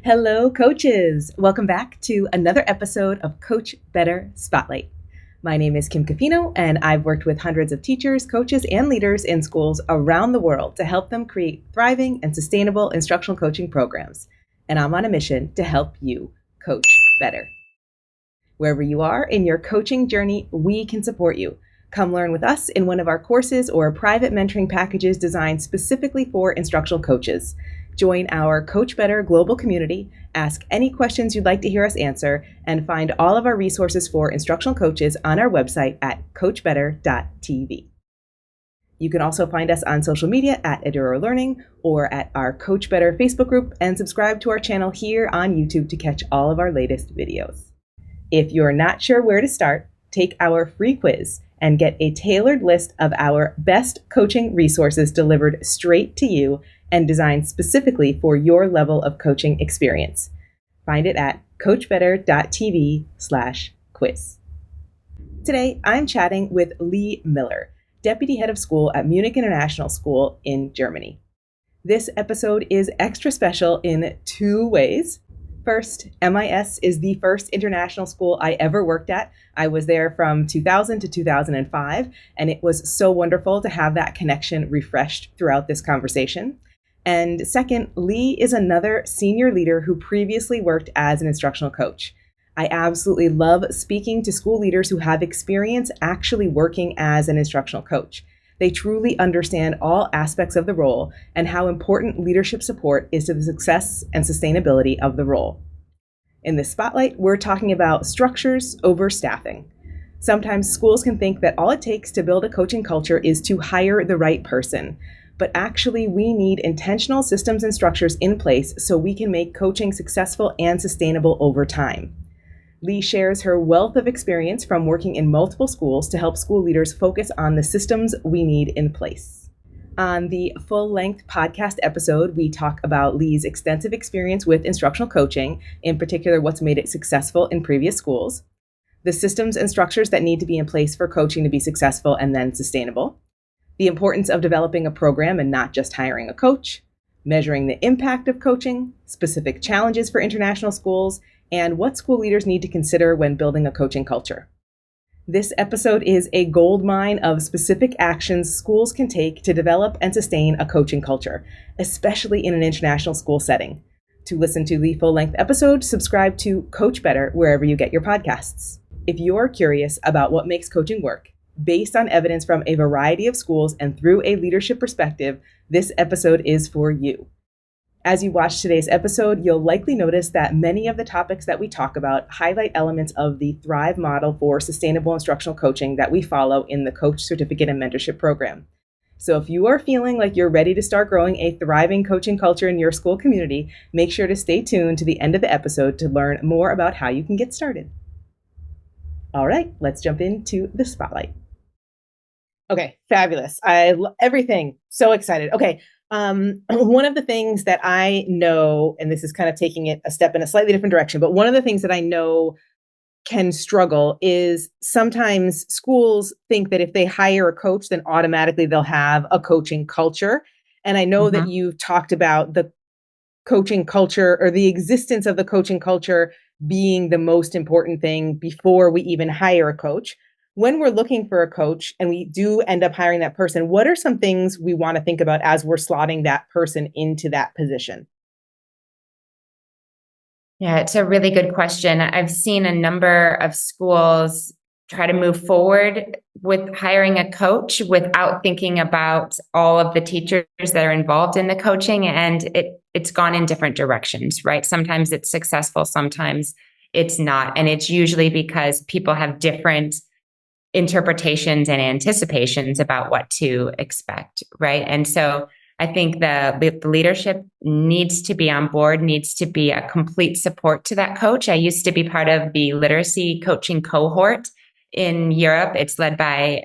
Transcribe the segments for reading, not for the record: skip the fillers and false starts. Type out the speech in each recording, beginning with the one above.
Hello, coaches. Welcome back to another episode of Coach Better Spotlight. My name is Kim Cafino, and I've worked with hundreds of teachers, coaches, and leaders in schools around the world to help them create thriving and sustainable instructional coaching programs. And I'm on a mission to help you coach better. Wherever you are in your coaching journey, we can support you. Come learn with us in one of our courses or private mentoring packages designed specifically for instructional coaches. Join our Coach Better global community, ask any questions you'd like to hear us answer, and find all of our resources for instructional coaches on our website at coachbetter.tv. You can also find us on social media at Eduro Learning or at our Coach Better Facebook group, and subscribe to our channel here on YouTube to catch all of our latest videos. If you're not sure where to start, take our free quiz and get a tailored list of our best coaching resources delivered straight to you and designed specifically for your level of coaching experience. Find it at coachbetter.tv/quiz. Today, I'm chatting with Leigh Miller, Deputy Head of School at Munich International School in Germany. This episode is extra special in two ways. First, MIS is the first international school I ever worked at. I was there from 2000 to 2005, and it was so wonderful to have that connection refreshed throughout this conversation. And second, Leigh is another senior leader who previously worked as an instructional coach. I absolutely love speaking to school leaders who have experience actually working as an instructional coach. They truly understand all aspects of the role and how important leadership support is to the success and sustainability of the role. In this spotlight, we're talking about structures over staffing. Sometimes schools can think that all it takes to build a coaching culture is to hire the right person. But actually, we need intentional systems and structures in place so we can make coaching successful and sustainable over time. Leigh shares her wealth of experience from working in multiple schools to help school leaders focus on the systems we need in place. On the full-length podcast episode, we talk about Leigh's extensive experience with instructional coaching, in particular what's made it successful in previous schools, the systems and structures that need to be in place for coaching to be successful and then sustainable, the importance of developing a program and not just hiring a coach, measuring the impact of coaching, specific challenges for international schools, and what school leaders need to consider when building a coaching culture. This episode is a goldmine of specific actions schools can take to develop and sustain a coaching culture, especially in an international school setting. To listen to the full-length episode, subscribe to Coach Better wherever you get your podcasts. If you're curious about what makes coaching work, based on evidence from a variety of schools and through a leadership perspective, this episode is for you. As you watch today's episode, you'll likely notice that many of the topics that we talk about highlight elements of the Thrive model for sustainable instructional coaching that we follow in the Coach Certificate and Mentorship Program. So if you are feeling like you're ready to start growing a thriving coaching culture in your school community, make sure to stay tuned to the end of the episode to learn more about how you can get started. All right, let's jump into the spotlight. Okay, fabulous. I love everything. So excited. Okay. One of the things that I know, and this is kind of taking it a step in a slightly different direction, but one of the things that I know can struggle is sometimes schools think that if they hire a coach, then automatically they'll have a coaching culture. And I know that you've talked about the coaching culture or the existence of the coaching culture being the most important thing before we even hire a coach. When we're looking for a coach and we do end up hiring that person, what are some things we want to think about as we're slotting that person into that position? Yeah, it's a really good question. I've seen a number of schools try to move forward with hiring a coach without thinking about all of the teachers that are involved in the coaching, and it's gone in different directions, right? Sometimes it's successful, sometimes it's not. And it's usually because people have different interpretations and anticipations about what to expect, right? And so I think the leadership needs to be on board, needs to be a complete support to that coach. I used to be part of the literacy coaching cohort in Europe. It's led by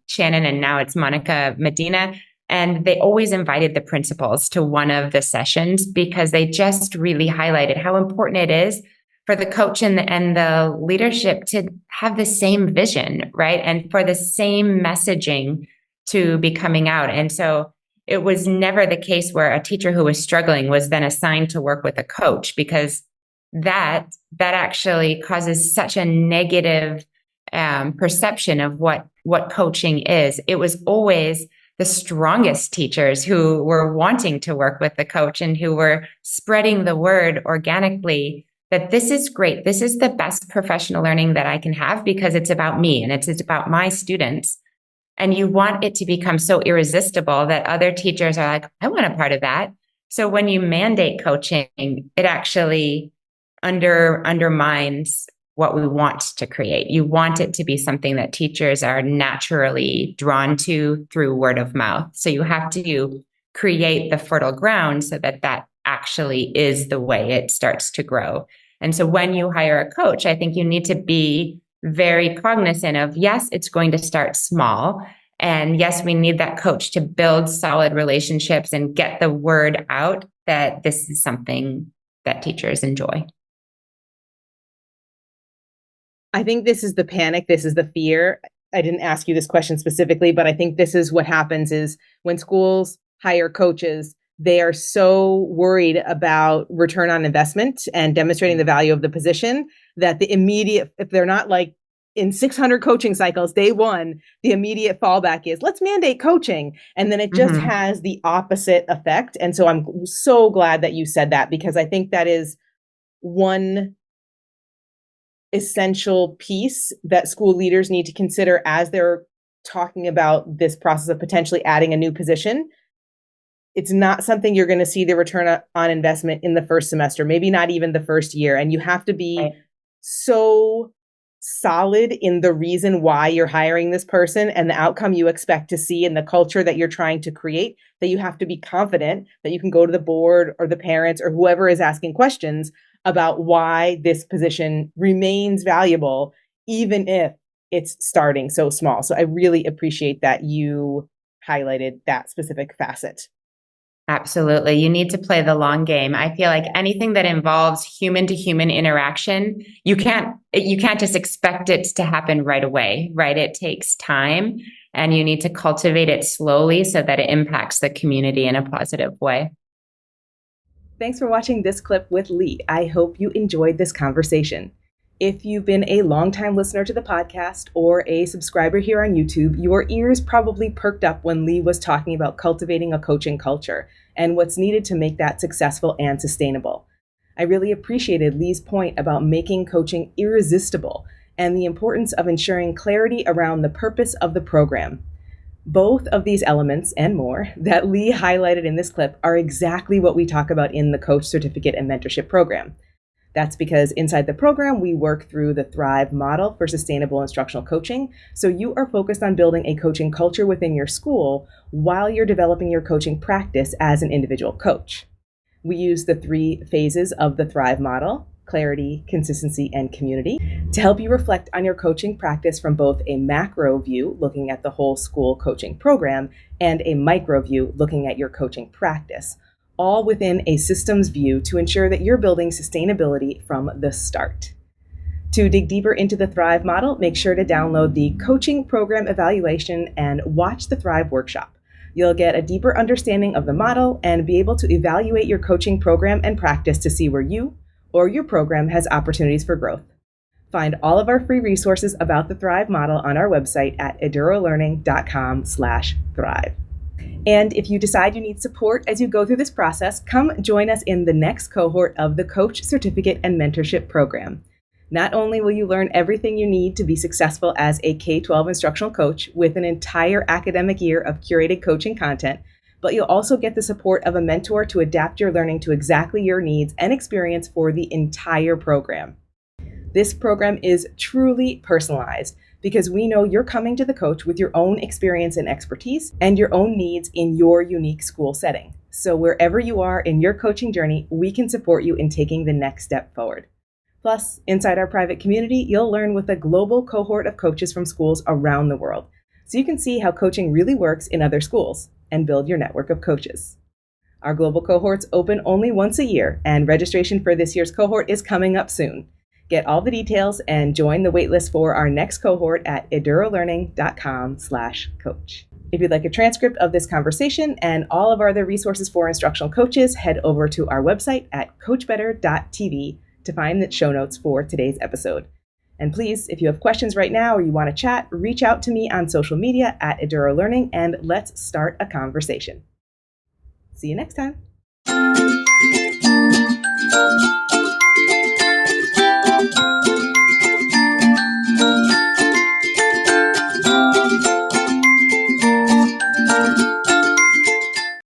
Shannon, and now it's Monica Medina. And they always invited the principals to one of the sessions because they just really highlighted how important it is for the coach and the leadership to have the same vision, right? And for the same messaging to be coming out. And so it was never the case where a teacher who was struggling was then assigned to work with a coach, because that actually causes such a negative perception of what coaching is. It was always the strongest teachers who were wanting to work with the coach and who were spreading the word organically that this is great. This is the best professional learning that I can have because it's about me and it's about my students. And you want it to become so irresistible that other teachers are like, I want a part of that. So when you mandate coaching, it actually undermines what we want to create. You want it to be something that teachers are naturally drawn to through word of mouth. So you have to create the fertile ground so that actually is the way it starts to grow. And so when you hire a coach, I think you need to be very cognizant of, yes, it's going to start small. And yes, we need that coach to build solid relationships and get the word out that this is something that teachers enjoy. I think this is the panic. This is the fear. I didn't ask you this question specifically, but I think this is what happens is when schools hire coaches, they are so worried about return on investment and demonstrating the value of the position that the immediate, if they're not like in 600 coaching cycles, day one, the immediate fallback is let's mandate coaching. And then it just has the opposite effect. And so I'm so glad that you said that, because I think that is one essential piece that school leaders need to consider as they're talking about this process of potentially adding a new position. It's not something you're going to see the return on investment in the first semester, maybe not even the first year. And you have to be so solid in the reason why you're hiring this person and the outcome you expect to see and the culture that you're trying to create, that you have to be confident that you can go to the board or the parents or whoever is asking questions about why this position remains valuable, even if it's starting so small. So I really appreciate that you highlighted that specific facet. Absolutely. You need to play the long game. I feel like anything that involves human to human interaction, you can't just expect it to happen right away, right? It takes time and you need to cultivate it slowly so that it impacts the community in a positive way. Thanks for watching this clip with Leigh. I hope you enjoyed this conversation. If you've been a longtime listener to the podcast or a subscriber here on YouTube, your ears probably perked up when Leigh was talking about cultivating a coaching culture and what's needed to make that successful and sustainable. I really appreciated Leigh's point about making coaching irresistible and the importance of ensuring clarity around the purpose of the program. Both of these elements and more that Leigh highlighted in this clip are exactly what we talk about in the Coach Certificate and Mentorship Program. That's because inside the program, we work through the Thrive model for sustainable instructional coaching. So you are focused on building a coaching culture within your school while you're developing your coaching practice as an individual coach. We use the 3 phases of the Thrive model: clarity, consistency, and community, to help you reflect on your coaching practice from both a macro view, looking at the whole school coaching program, and a micro view, looking at your coaching practice, all within a systems view to ensure that you're building sustainability from the start. To dig deeper into the Thrive model, make sure to download the Coaching Program Evaluation and watch the Thrive workshop. You'll get a deeper understanding of the model and be able to evaluate your coaching program and practice to see where you or your program has opportunities for growth. Find all of our free resources about the Thrive model on our website at edurolearning.com/thrive. And if you decide you need support as you go through this process, come join us in the next cohort of the Coach Certificate and Mentorship Program. Not only will you learn everything you need to be successful as a K-12 instructional coach with an entire academic year of curated coaching content, but you'll also get the support of a mentor to adapt your learning to exactly your needs and experience for the entire program. This program is truly personalized because we know you're coming to the coach with your own experience and expertise and your own needs in your unique school setting. So wherever you are in your coaching journey, we can support you in taking the next step forward. Plus, inside our private community, you'll learn with a global cohort of coaches from schools around the world, so you can see how coaching really works in other schools and build your network of coaches. Our global cohorts open only once a year, and registration for this year's cohort is coming up soon. Get all the details and join the waitlist for our next cohort at edurolearning.com/coach. If you'd like a transcript of this conversation and all of our other resources for instructional coaches, head over to our website at coachbetter.tv to find the show notes for today's episode. And please, if you have questions right now or you want to chat, reach out to me on social media at Eduro Learning and let's start a conversation. See you next time.